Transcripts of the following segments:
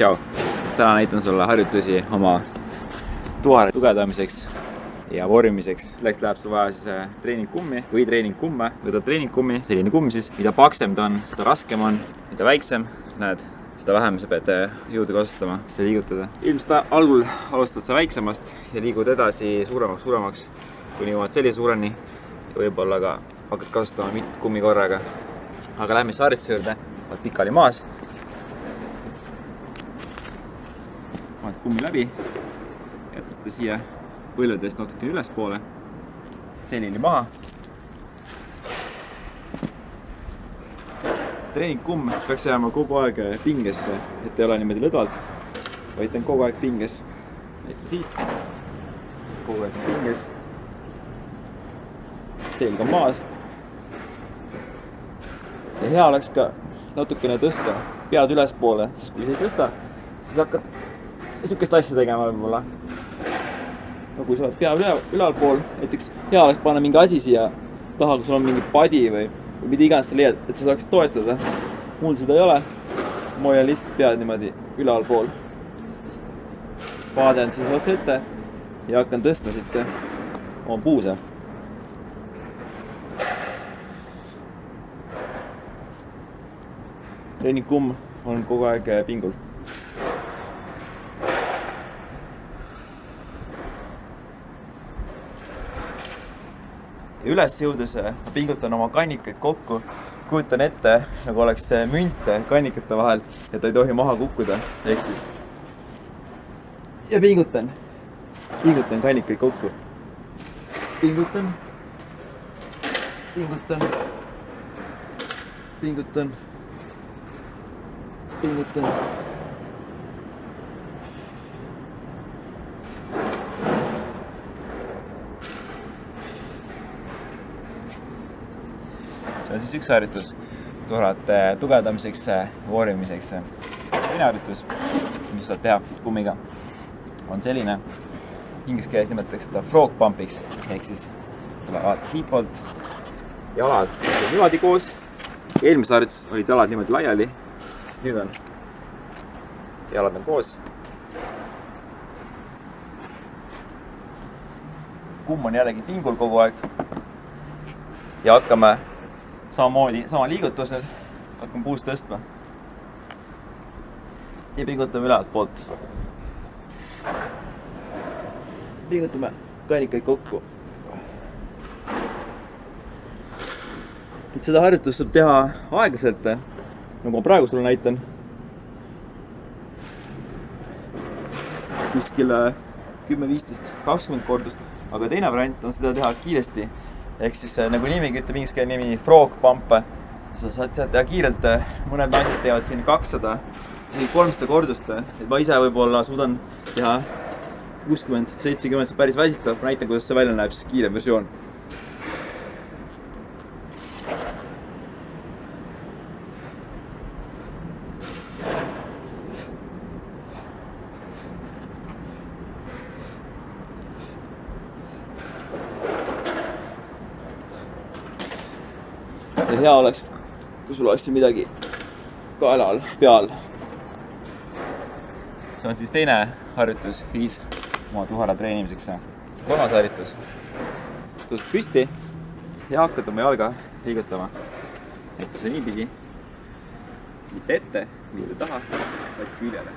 Tšau! Täna näitan sulle harjutusi oma tuhare tugevdamiseks ja vormimiseks. Selleks läheb sul vaja siis treeningkummi või treeningkumme. Võtad treeningkummi, selline kumm siis. Mida paksem ta on, seda raskem on. Mida väiksem, sa näed, seda vähem sa pead jõudu kasutama, seda liigutada. Ilmselt algul alustad sa väiksemast ja liigud edasi suuremaks, kuni jõuad sellise suureni. Ja võib-olla ka hakkad kasutama mitut kummi korraga. Aga lähme siis harjutuse juurde. Oled pikali maas. Vaad kummi läbi. Jätate siia põlvedest natuke ülespoole. Selili maha. Treeningkumm peaks jääma kogu aeg pingesse, et ei ole niimoodi lõdvalt, vaid on kogu aeg pinges. Näite siit. Kogu aeg pinges. Selg on maas. Ja hea oleks ka natukene tõsta pead ülespoole, sest kui sa ei tõsta, siis hakkad niisugust asja tegema võib-olla. No kui sa oled pea ülalpool, näiteks hea oleks panna mingi asi siia taha, kui sul on mingi padi või mida iganes sa leiad, et sa saaksid toetada. Mul seda ei ole. Ma hoian lihtsalt pead niimoodi ülalpool. Vaade on siis otse ette ja hakkan tõstma siit oma puuse. Treeningkumm on kogu aeg pingul. Ja üles jõudes pingutan oma kannikaid kokku, kujutan ette, nagu oleks münte kannikate vahel ja ta ei tohi maha kukkuda, ehk siis. Ja pingutan kannikaid kokku. Pingutan. See on siis üks harjutus tuharate tugevdamiseks, vormimiseks. Teine harjutus, mis saad teha kummiga, on selline. Inglise keeles nimetatakse seda frog pumpiks, ehk siis tule vaata siit poolt. Jalad on niimoodi koos. Eelmises harjutus olid jalad niimoodi laiali, siis nüüd on jalad on koos. Kumm on jällegi pingul kogu aeg. Ja hakkame sama liigutus nüüd, hakkame puust tõstma. Ja pingutame ülejäänud poolt. Pingutame kannikaid kokku. Nüüd seda harjutust saab teha aeglaselt, nagu ma praegu sulle näitan. Kuskil 10, 15, 20 kordust, aga teine variant on seda teha kiiresti. Ehk siis nagu nimigi ütleb inglise keele nimi frog pump. Sa saad teha kiirelt, mõned naised teevad siin 200, 300 kordust. Et ma ise võib-olla suudan teha 60, 70, see päris väsitav. Ma näitan, kuidas see välja näeb, siis kiire versioon. Ja hea oleks, kui sul oleks midagi kaelal, peal. See on siis teine harjutus, viis oma tuhara treenimiseks. Kolmas harjutus. Tõused püsti ja hakkad oma jalga liigutama. Näituse niipidi. Mitte ette, mitte taha, vaid küljele.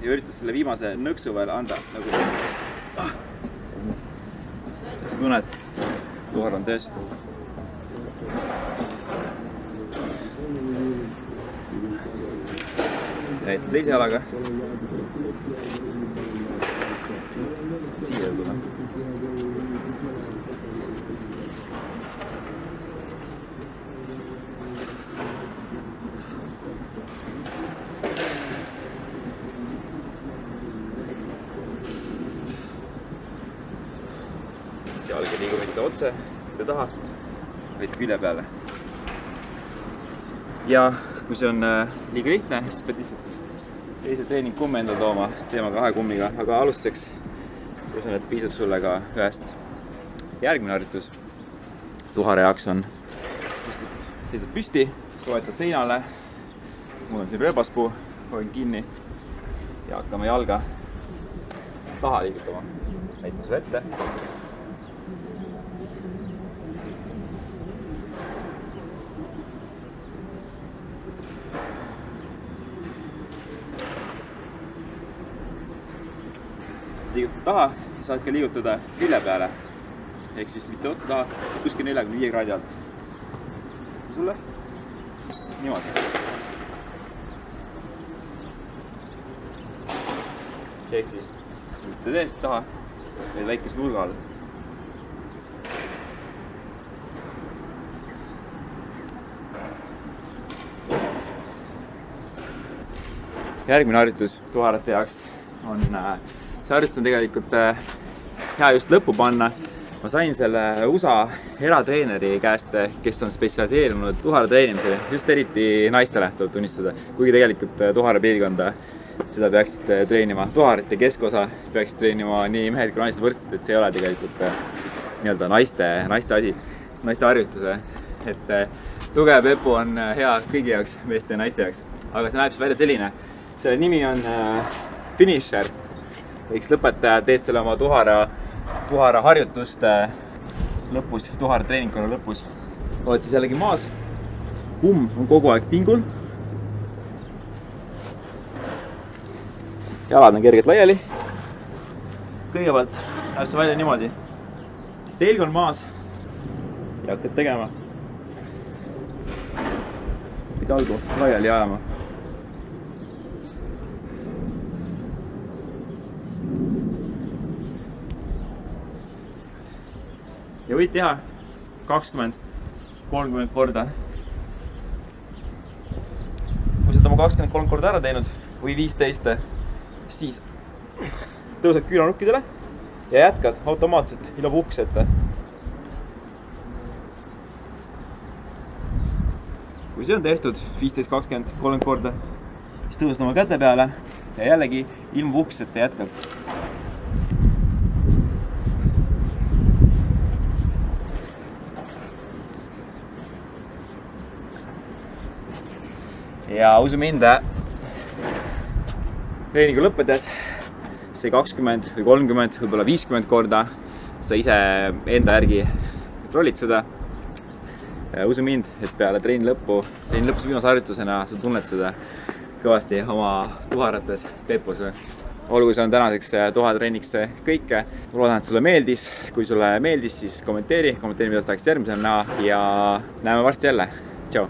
Ja üritas selle viimase nõksu veel anda nagu et sa tunned, tuhar on töös. Näitan teise jalaga. Siia tulla. Jalga liigu mitte otse, mitte taha, vaid külje peale. Ja kui see on liiga lihtne, siis pead lihtsalt teise treeningkummi enda tooma, teema 2 kummiga, aga alustuseks usun, et piisab sulle ka ühest. Järgmine harjutus tuhare jaoks on seisad püsti, soetad seinale. Mul on siin rööbaspuu, hoian kinni ja hakkame jalga taha liigutama. Näitan sulle ette. Liigutada taha ja saad ka liigutada külje peale. Ehk siis mitte otsa taha, kuskil 45 kraadi alt. Sulle? Niimoodi. Ehk siis mitte teest taha, vaid väikese nurga all. Järgmine harjutus tuharate jaoks on, see harjutus on tegelikult hea just lõppu panna. Ma sain selle USA eratreeneri käest, kes on spetsialiseerunud tuhara treenimisele, just eriti naistele tuleb tunnistada. Kuigi tegelikult tuhara piirkonda seda peaksid treenima, tuharite keskosa peaksid treenima nii mehed kui naised võrdselt, et see ei ole tegelikult nii-öelda naiste asi, naiste harjutuse. Et tugev pepu on hea kõigi jaoks, meeste ja naiste jaoks. Aga see näeb siis välja selline. Selle nimi on finisher. Võiks lõpetaja teed selle oma tuhara harjutust lõpus, tuhara treeningkonna lõpus. Oled siis jällegi maas. Kumm on kogu aeg pingul. Jalad on kergelt laiali. Kõigepealt näeb see välja niimoodi. Selg on maas ja hakkad tegema. Jalgu laiali ajama. Ja võid teha 20-30 korda. Kui sa oled oma 23 korda ära teinud või 15, siis tõused küünarnukkidele ja jätkad automaatselt ilma puhkuseta. Kui see on tehtud 15, 20, 30 korda, siis tõused oma käte peale ja jällegi ilma puhkuseta jätkad. Ja usu mind, treeningu lõppedes see 20 või 30, võib-olla 50 korda sa ise enda järgi rollid seda. Usu mind, et peale treeni lõpus viimase harjutusena sa tunned seda kõvasti oma tuharates pepus. Olgu see on tänaseks tuhatreeniks kõike. Ma loodan, et sulle meeldis. Kui sulle meeldis, siis kommenteeri, mida sa tahaksid järgmisena näha ja näeme varsti jälle. Tšau!